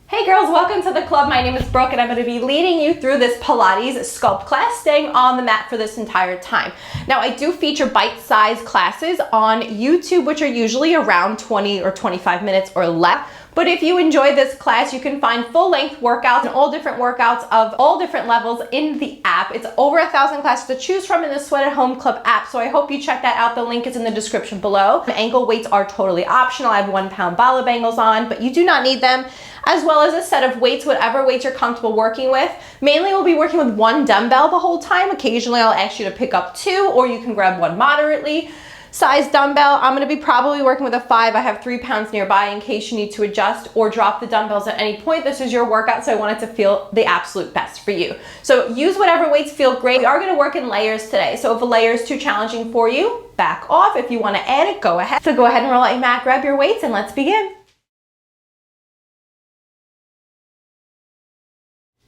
Hey girls, welcome to the club. My name is Brooke and I'm going to be leading you through this Pilates Sculpt class, staying on the mat for this entire time. Now, I do feature bite-sized classes on YouTube, which are usually around 20 or 25 minutes or less. But if you enjoy this class, you can find full-length workouts and all different workouts of all different levels in the app. It's over 1,000 classes to choose from in the Sweat at Home Club app, so I hope you check that out. The link is in the description below. The ankle weights are totally optional. I have 1-pound bala bangles on, but you do not need them, as well as a set of weights, whatever weights you're comfortable working with. Mainly we'll be working with 1 dumbbell the whole time. Occasionally I'll ask you to pick up 2, or you can grab 1 moderately size dumbbell. I'm going to be probably working with a 5. I have 3 pounds nearby in case you need to adjust or drop the dumbbells at any point. This is your workout, so I want it to feel the absolute best for you. So use whatever weights feel great. We are going to work in layers today, so if a layer is too challenging for you, back off. If you want to add it, go ahead. So go ahead and roll out your mat, grab your weights, and let's begin.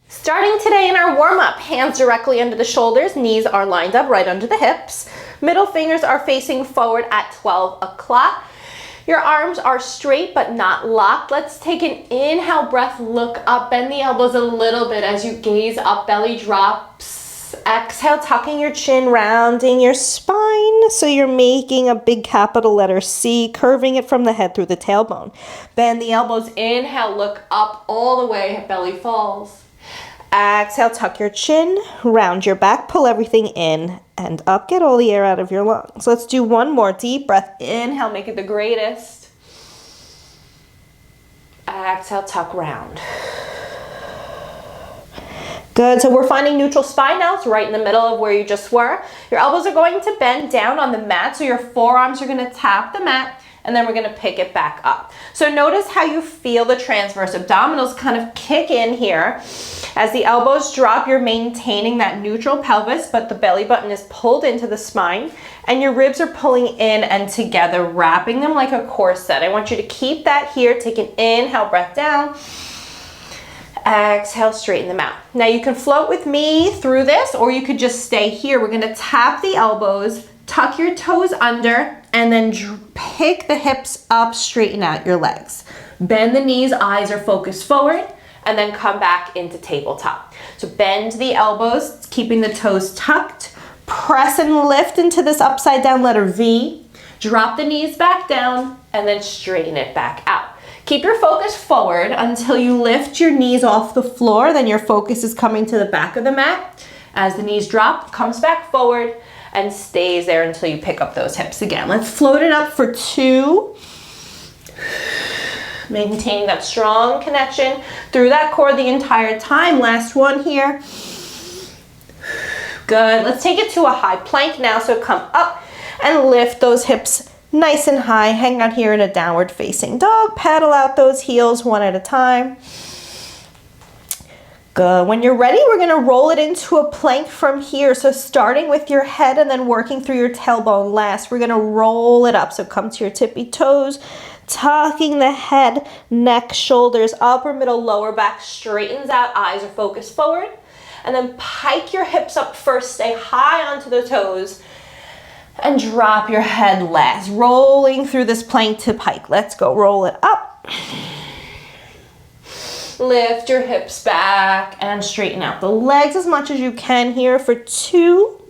Starting today in our warm-up, hands directly under the shoulders, knees are lined up right under the hips. Middle fingers are facing forward at 12 o'clock. Your arms are straight but not locked. Let's take an inhale breath, look up, bend the elbows a little bit as you gaze up, belly drops. Exhale, tucking your chin, rounding your spine. So you're making a big capital letter C, curving it from the head through the tailbone. Bend the elbows, inhale, look up all the way, belly falls. Exhale, tuck your chin, round your back, pull everything in and up. Get all the air out of your lungs. Let's do one more deep breath. Inhale, make it the greatest. Exhale, tuck, round. Good, so we're finding neutral spine now. It's right in the middle of where you just were. Your elbows are going to bend down on the mat, so your forearms are going to tap the mat, and then we're going to pick it back up. So notice how you feel the transverse abdominals kind of kick in here. As the elbows drop, you're maintaining that neutral pelvis, but the belly button is pulled into the spine, and your ribs are pulling in and together, wrapping them like a corset. I want you to keep that here. Take an inhale, breath down. Exhale, straighten them out. Now you can float with me through this, or you could just stay here. We're going to tap the elbows, tuck your toes under, and then pick the hips up, straighten out your legs. Bend the knees, eyes are focused forward, and then come back into tabletop. So bend the elbows, keeping the toes tucked. Press and lift into this upside down letter V. Drop the knees back down, and then straighten it back out. Keep your focus forward until you lift your knees off the floor. Then your focus is coming to the back of the mat. As the knees drop, comes back forward, and stays there until you pick up those hips again. Let's float it up for 2. Maintaining that strong connection through that core the entire time. Last one here. Good. Let's take it to a high plank now. So come up and lift those hips nice and high. Hang out here in a downward facing dog. Paddle out those heels one at a time. Good. When you're ready, we're going to roll it into a plank from here. So starting with your head and then working through your tailbone last, we're going to roll it up. So come to your tippy toes, tucking the head, neck, shoulders, upper, middle, lower back straightens out, eyes are focused forward. And then pike your hips up first, stay high onto the toes, and drop your head last. Rolling through this plank to pike. Let's go. Roll it up. Lift your hips back and straighten out the legs as much as you can here for 2.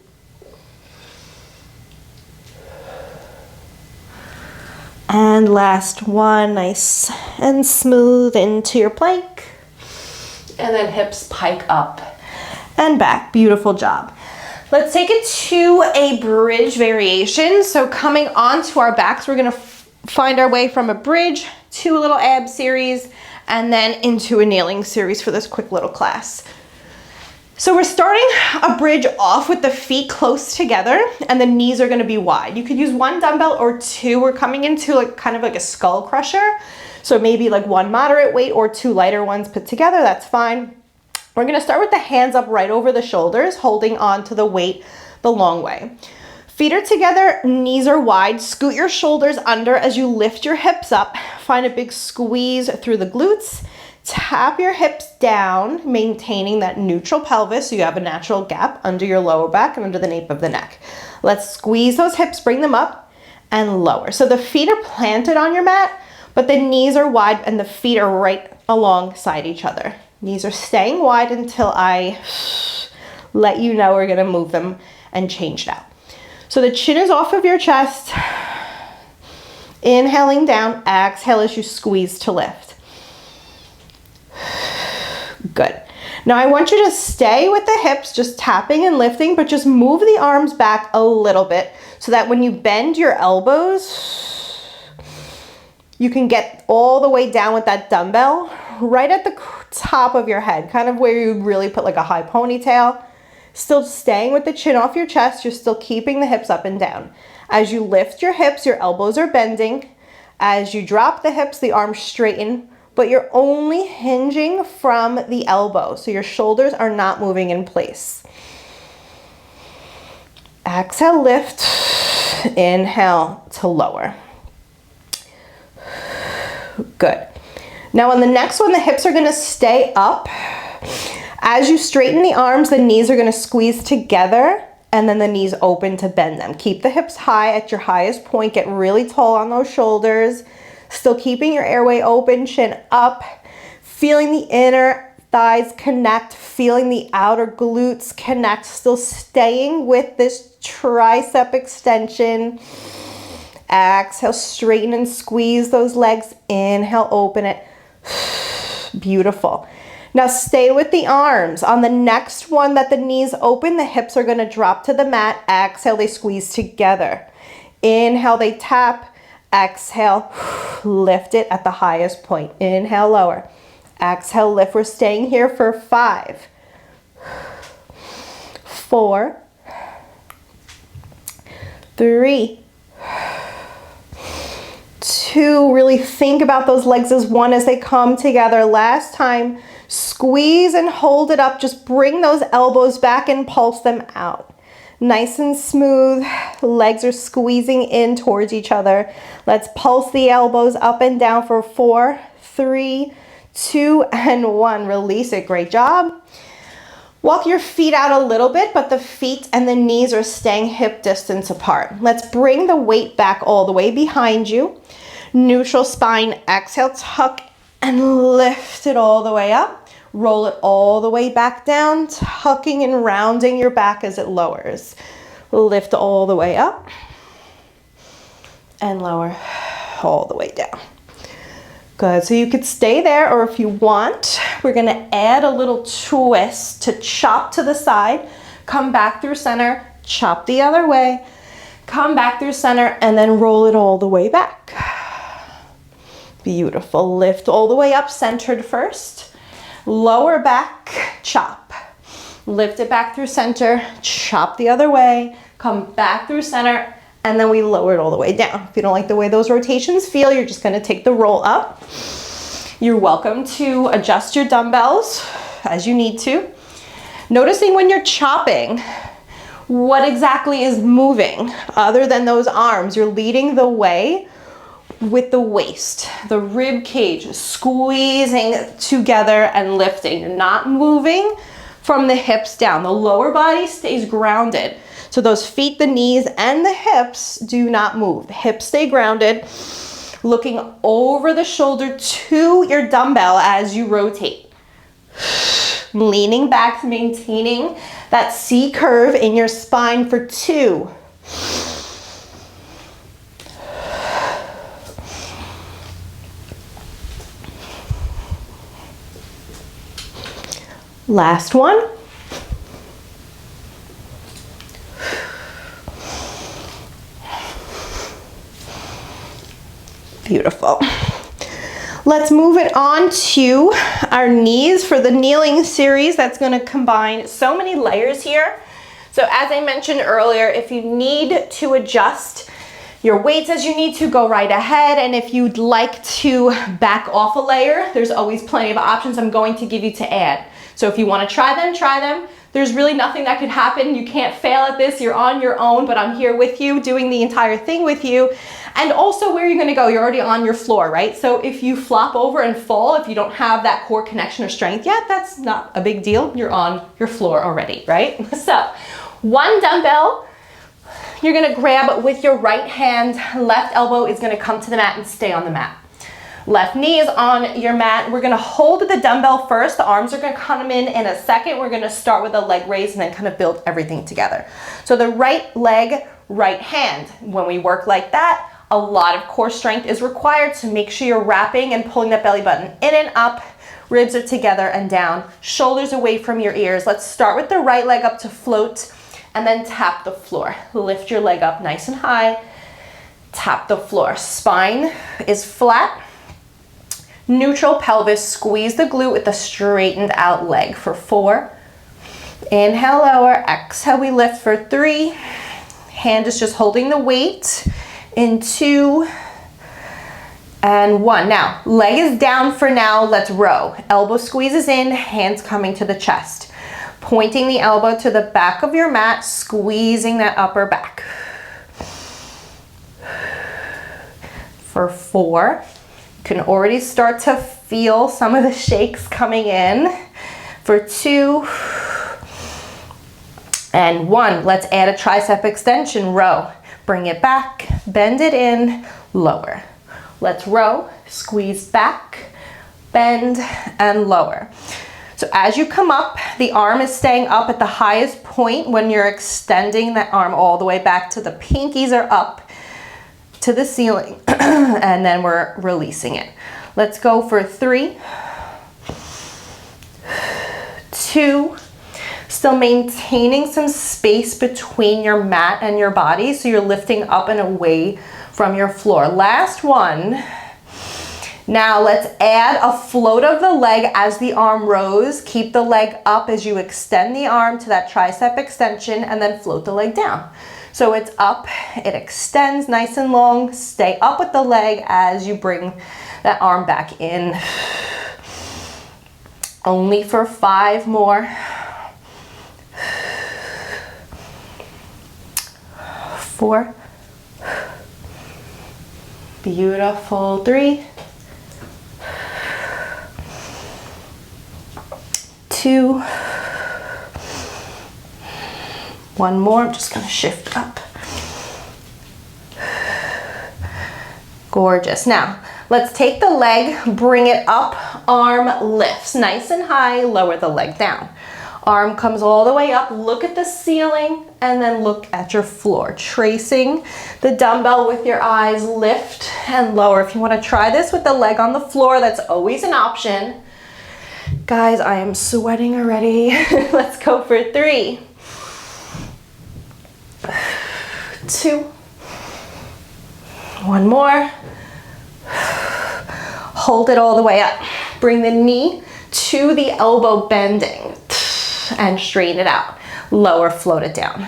And last one, nice and smooth into your plank. And then hips pike up and back. Beautiful job. Let's take it to a bridge variation. So coming onto our backs, we're going to find our way from a bridge to a little ab series, and then into a kneeling series for this quick little class. So we're starting a bridge off with the feet close together, and the knees are going to be wide. You could use 1 dumbbell or 2. We're coming into like kind of like a skull crusher. So maybe like 1 moderate weight or 2 lighter ones put together. That's fine. We're going to start with the hands up right over the shoulders, holding on to the weight the long way. Feet are together, knees are wide. Scoot your shoulders under as you lift your hips up. Find a big squeeze through the glutes. Tap your hips down, maintaining that neutral pelvis so you have a natural gap under your lower back and under the nape of the neck. Let's squeeze those hips, bring them up and lower. So the feet are planted on your mat, but the knees are wide and the feet are right alongside each other. Knees are staying wide until I let you know we're gonna move them and change it out. So the chin is off of your chest. Inhaling down, exhale as you squeeze to lift. Good. Now I want you to stay with the hips, just tapping and lifting, but just move the arms back a little bit so that when you bend your elbows, you can get all the way down with that dumbbell right at the top of your head, kind of where you really put like a high ponytail. Still staying with the chin off your chest, you're still keeping the hips up and down. As you lift your hips, your elbows are bending. As you drop the hips, the arms straighten, but you're only hinging from the elbow, so your shoulders are not moving in place. Exhale, lift. Inhale to lower. Good. Now on the next one, the hips are gonna stay up. As you straighten the arms, the knees are gonna squeeze together and then the knees open to bend them. Keep the hips high at your highest point. Get really tall on those shoulders. Still keeping your airway open, chin up. Feeling the inner thighs connect, feeling the outer glutes connect. Still staying with this tricep extension. Exhale, straighten and squeeze those legs. Inhale, open it. Beautiful. Now stay with the arms. On the next one that the knees open, the hips are gonna drop to the mat. Exhale, they squeeze together. Inhale, they tap. Exhale, lift it at the highest point. Inhale, lower. Exhale, lift. We're staying here for 5, 4, 3, 2. Really think about those legs as one as they come together. Last time. Squeeze and hold it up. Just bring those elbows back and pulse them out. Nice and smooth. Legs are squeezing in towards each other. Let's pulse the elbows up and down for 4, 3, 2, and 1. Release it. Great job. Walk your feet out a little bit, but the feet and the knees are staying hip distance apart. Let's bring the weight back all the way behind you. Neutral spine. Exhale, tuck and lift it all the way up. Roll it all the way back down, tucking and rounding your back as it lowers. Lift all the way up and lower all the way down. Good, so you could stay there, or if you want, we're gonna add a little twist to chop to the side, come back through center, chop the other way, come back through center, and then roll it all the way back. Beautiful, lift all the way up, centered first. Lower back, chop. Lift it back through center, chop the other way, come back through center, and then we lower it all the way down. If you don't like the way those rotations feel, you're just gonna take the roll up. You're welcome to adjust your dumbbells as you need to. Noticing when you're chopping, what exactly is moving other than those arms. You're leading the way with the waist, the rib cage, squeezing together and lifting. You're not moving from the hips down. The lower body stays grounded. So those feet, the knees, and the hips do not move. The hips stay grounded, looking over the shoulder to your dumbbell as you rotate. Leaning back, maintaining that C curve in your spine for 2. Last one. Beautiful. Let's move it on to our knees for the kneeling series. That's going to combine so many layers here. So as I mentioned earlier, if you need to adjust your weights as you need to, go right ahead. And if you'd like to back off a layer, there's always plenty of options I'm going to give you to add. So if you want to try them, try them. There's really nothing that could happen. You can't fail at this. You're on your own, but I'm here with you, doing the entire thing with you. And also, where you're going to go, you're already on your floor, right? So if you flop over and fall, if you don't have that core connection or strength yet, that's not a big deal. You're on your floor already, right? So 1 dumbbell, you're going to grab with your right hand. Left elbow is going to come to the mat and stay on the mat. Left knee is on your mat. We're gonna hold the dumbbell first. The arms are gonna come in a second. We're gonna start with a leg raise and then kind of build everything together. So the right leg, right hand. When we work like that, a lot of core strength is required to make sure you're wrapping and pulling that belly button in and up. Ribs are together and down. Shoulders away from your ears. Let's start with the right leg up to float and then tap the floor. Lift your leg up nice and high. Tap the floor. Spine is flat. Neutral pelvis. Squeeze the glute with the straightened out leg for 4. Inhale, lower. Exhale, we lift for 3. Hand is just holding the weight. In 2 and 1. Now, leg is down for now. Let's row. Elbow squeezes in, hands coming to the chest. Pointing the elbow to the back of your mat, squeezing that upper back. For 4, you can already start to feel some of the shakes coming in. For 2 and 1, let's add a tricep extension, row. Bring it back, bend it in, lower. Let's row, squeeze back, bend, and lower. So as you come up, the arm is staying up at the highest point when you're extending that arm all the way back to the pinkies are up to the ceiling, and then we're releasing it. Let's go for 3, 2, still maintaining some space between your mat and your body, so you're lifting up and away from your floor. Last one. Now let's add a float of the leg as the arm rows. Keep the leg up as you extend the arm to that tricep extension and then float the leg down. So it's up, it extends nice and long. Stay up with the leg as you bring that arm back in. Only for 5 more. 4. Beautiful. 3. 2. 1 more. I'm just going to shift up. Gorgeous. Now, let's take the leg, bring it up, arm lifts nice and high, lower the leg down. Arm comes all the way up, look at the ceiling, and then look at your floor. Tracing the dumbbell with your eyes, lift and lower. If you want to try this with the leg on the floor, that's always an option. Guys, I am sweating already. Let's go for 3, 2, 1 more. Hold it all the way up. Bring the knee to the elbow, bending, and straighten it out. Lower, float it down.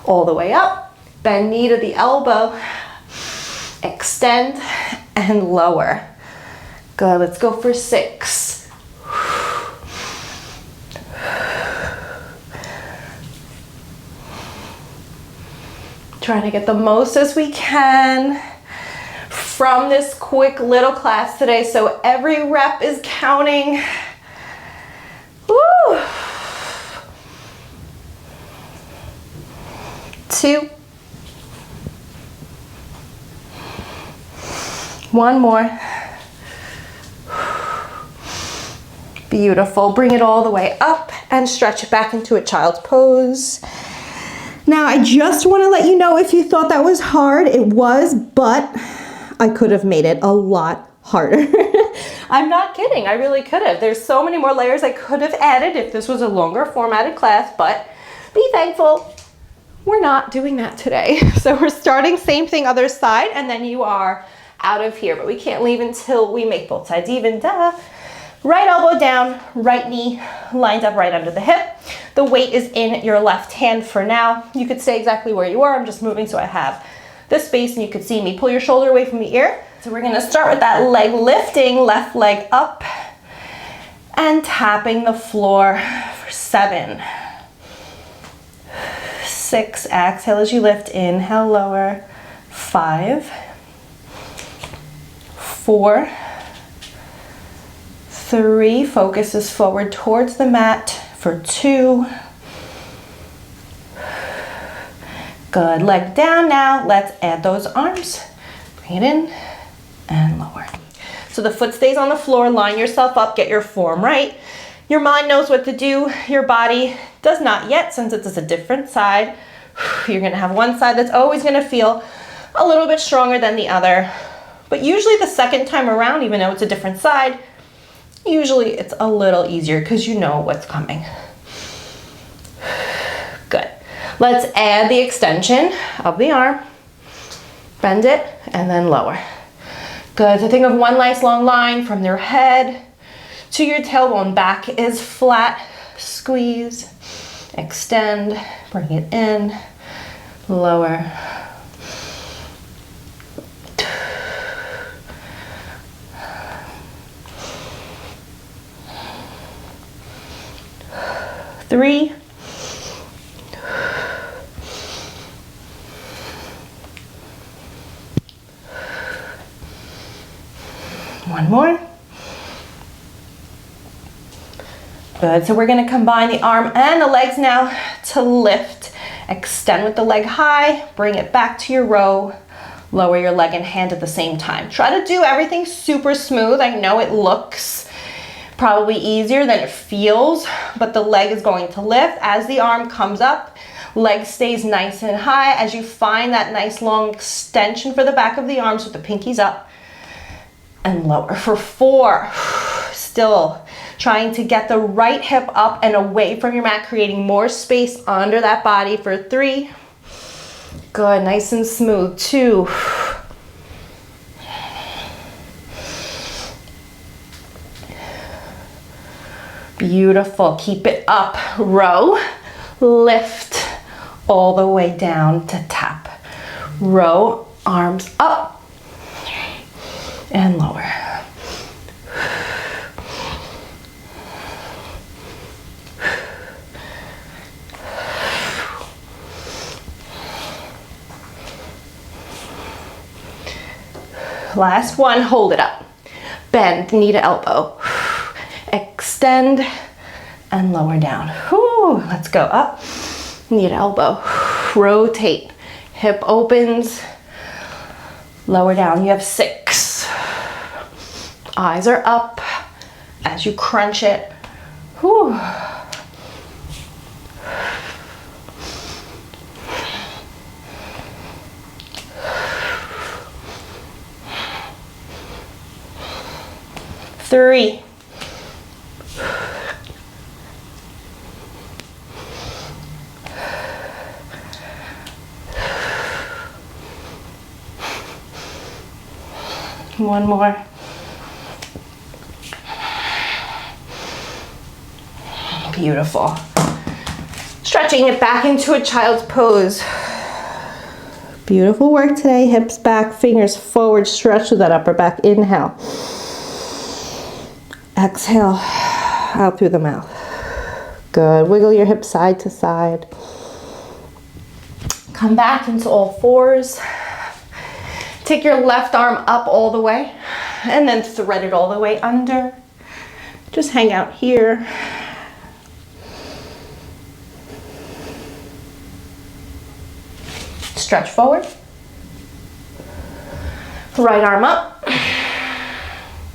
All the way up, bend knee to the elbow, extend and lower. Good, let's go for 6. Trying to get the most as we can from this quick little class today, so every rep is counting. Woo! 2. 1 more. Beautiful. Bring it all the way up and stretch it back into a child's pose. Now, I just want to let you know, if you thought that was hard, it was, but I could have made it a lot harder. I'm not kidding. I really could have. There's so many more layers I could have added if this was a longer formatted class, but be thankful we're not doing that today. So we're starting same thing, other side, and then you are out of here, but we can't leave until we make both sides even, duh. Right elbow down, right knee lined up right under the hip. The weight is in your left hand for now. You could stay exactly where you are. I'm just moving so I have the space and you could see me. Pull your shoulder away from the ear. So we're gonna start with that leg lifting, left leg up and tapping the floor for 7. 6, exhale as you lift, inhale, lower. 5, 4, 3, focus is forward towards the mat for 2. Good, leg down now. Let's add those arms. Bring it in and lower. So the foot stays on the floor, line yourself up, get your form right. Your mind knows what to do. Your body does not yet, since it is a different side. You're gonna have one side that's always gonna feel a little bit stronger than the other. But usually the second time around, even though it's a different side, usually it's a little easier because you know what's coming. Good. Let's add the extension of the arm. Bend it and then lower. Good. So think of one nice long line from your head to your tailbone. Back is flat. Squeeze. Extend. Bring it in. Lower. Three. One more. Good, so we're gonna combine the arm and the legs now to lift. Extend with the leg high, bring it back to your row, lower your leg and hand at the same time. Try to do everything super smooth. I know it looks probably easier than it feels, but the leg is going to lift as the arm comes up. Leg stays nice and high as you find that nice long extension for the back of the arms with the pinkies up. And lower for 4. Still trying to get the right hip up and away from your mat, creating more space under that body for 3. Good, nice and smooth. 2. Beautiful, keep it up. Row, lift all the way down to tap. Row, arms up. And lower. Last one, hold it up. Bend knee to elbow. Extend and lower down. Whew. Let's go up, knee to elbow. Rotate, hip opens, lower down. You have 6. Eyes are up as you crunch it. Whew. Three. One more. Beautiful. Stretching it back into a child's pose. Beautiful work today. Hips back, fingers forward, stretch through that upper back. Inhale. Exhale, out through the mouth. Good. Wiggle your hips side to side. Come back into all 4s. Take your left arm up all the way and then thread it all the way under. Just hang out here. Stretch forward. Right arm up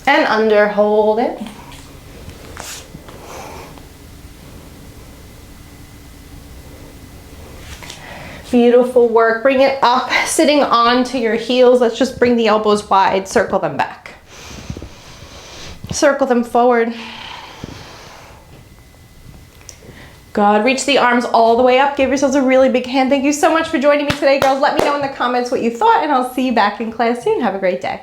and under, hold it. Beautiful work. Bring it up, sitting onto your heels. Let's just bring the elbows wide, circle them back. Circle them forward. Good. Reach the arms all the way up. Give yourselves a really big hand. Thank you so much for joining me today, girls. Let me know in the comments what you thought, and I'll see you back in class soon. Have a great day.